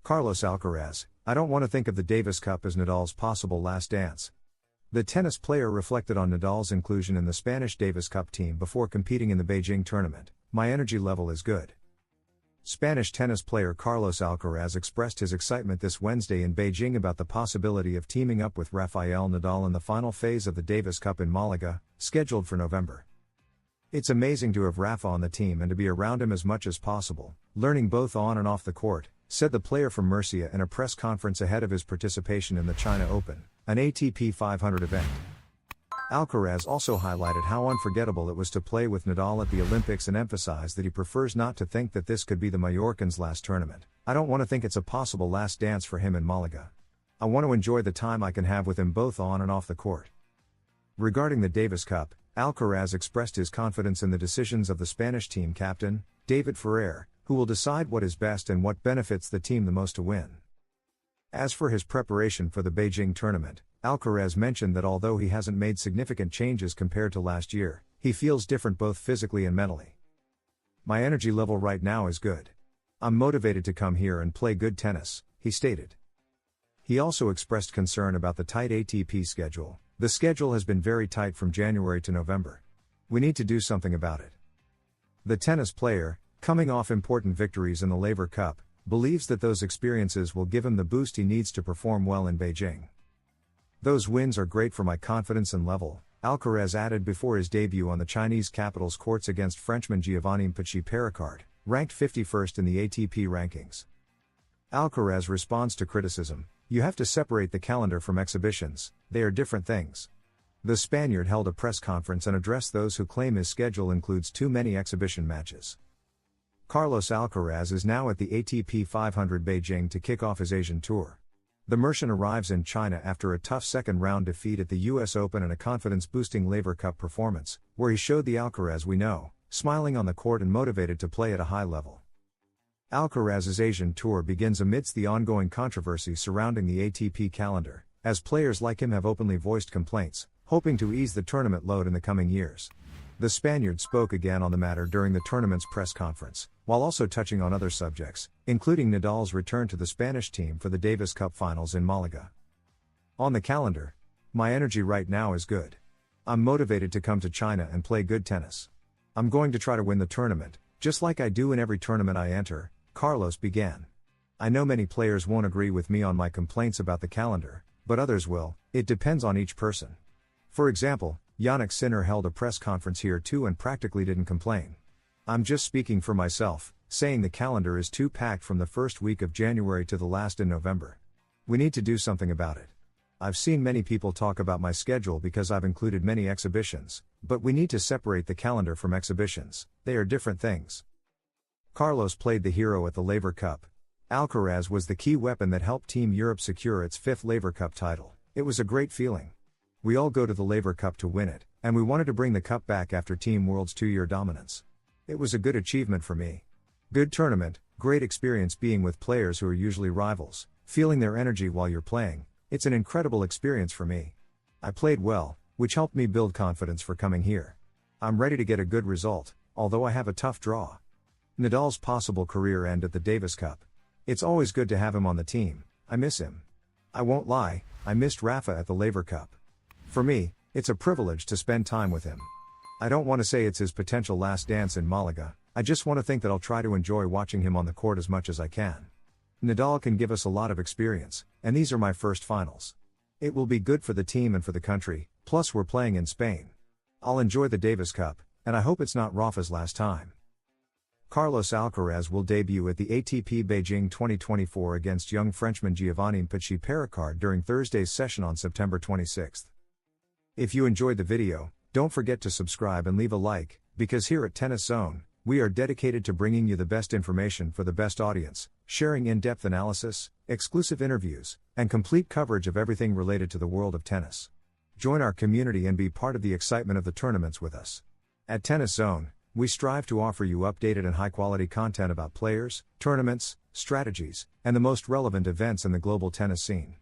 Carlos Alcaraz, I don't want to think of the Davis Cup as Nadal's possible last dance. The tennis player reflected on Nadal's inclusion in the Spanish Davis Cup team before competing in the Beijing tournament. My energy level is good. Spanish tennis player Carlos Alcaraz expressed his excitement this Wednesday in Beijing about the possibility of teaming up with Rafael Nadal in the final phase of the Davis Cup in Malaga, scheduled for November. It's amazing to have Rafa on the team and to be around him as much as possible, learning both on and off the court, said the player from Murcia in a press conference ahead of his participation in the China Open, an ATP 500 event. Alcaraz also highlighted how unforgettable it was to play with Nadal at the Olympics and emphasized that he prefers not to think that this could be the Mallorcans' last tournament. I don't want to think it's a possible last dance for him in Malaga. I want to enjoy the time I can have with him both on and off the court. Regarding the Davis Cup, Alcaraz expressed his confidence in the decisions of the Spanish team captain, David Ferrer, who will decide what is best and what benefits the team the most to win. As for his preparation for the Beijing tournament, Alcaraz mentioned that although he hasn't made significant changes compared to last year, he feels different both physically and mentally. My energy level right now is good. I'm motivated to come here and play good tennis, he stated. He also expressed concern about the tight ATP schedule. The schedule has been very tight from January to November. We need to do something about it. The tennis player, coming off important victories in the Laver Cup, believes that those experiences will give him the boost he needs to perform well in Beijing. Those wins are great for my confidence and level, Alcaraz added before his debut on the Chinese capital's courts against Frenchman Giovanni Pericard, ranked 51st in the ATP rankings. Alcaraz responds to criticism: "You have to separate the calendar from exhibitions, they are different things." The Spaniard held a press conference and addressed those who claim his schedule includes too many exhibition matches. Carlos Alcaraz is now at the ATP 500 Beijing to kick off his Asian tour. The Mercian arrives in China after a tough second-round defeat at the US Open and a confidence-boosting Laver Cup performance, where he showed the Alcaraz we know, smiling on the court and motivated to play at a high level. Alcaraz's Asian tour begins amidst the ongoing controversy surrounding the ATP calendar, as players like him have openly voiced complaints, hoping to ease the tournament load in the coming years. The Spaniard spoke again on the matter during the tournament's press conference, while also touching on other subjects, including Nadal's return to the Spanish team for the Davis Cup finals in Malaga. On the calendar, my energy right now is good. I'm motivated to come to China and play good tennis. I'm going to try to win the tournament, just like I do in every tournament I enter, Carlos began. I know many players won't agree with me on my complaints about the calendar, but others will. It depends on each person. For example, Yannick Sinner held a press conference here too and practically didn't complain. I'm just speaking for myself, saying the calendar is too packed from the first week of January to the last in November. We need to do something about it. I've seen many people talk about my schedule because I've included many exhibitions, but we need to separate the calendar from exhibitions, they are different things. Carlos played the hero at the Laver Cup. Alcaraz was the key weapon that helped Team Europe secure its 5th Laver Cup title. It was a great feeling. We all go to the Laver Cup to win it, and we wanted to bring the cup back after Team World's 2-year dominance. It was a good achievement for me. Good tournament, great experience being with players who are usually rivals, feeling their energy while you're playing. It's an incredible experience for me. I played well, which helped me build confidence for coming here. I'm ready to get a good result, although I have a tough draw. Nadal's possible career end at the Davis Cup. It's always good to have him on the team. I miss him. I won't lie, I missed Rafa at the Laver Cup. For me, it's a privilege to spend time with him. I don't want to say it's his potential last dance in Malaga, I just want to think that I'll try to enjoy watching him on the court as much as I can. Nadal can give us a lot of experience, and these are my first finals. It will be good for the team and for the country, plus we're playing in Spain. I'll enjoy the Davis Cup, and I hope it's not Rafa's last time. Carlos Alcaraz will debut at the ATP Beijing 2024 against young Frenchman Giovanni Pericard during Thursday's session on September 26. If you enjoyed the video, don't forget to subscribe and leave a like, because here at Tennis Zone, we are dedicated to bringing you the best information for the best audience, sharing in-depth analysis, exclusive interviews, and complete coverage of everything related to the world of tennis. Join our community and be part of the excitement of the tournaments with us. At Tennis Zone, we strive to offer you updated and high-quality content about players, tournaments, strategies, and the most relevant events in the global tennis scene.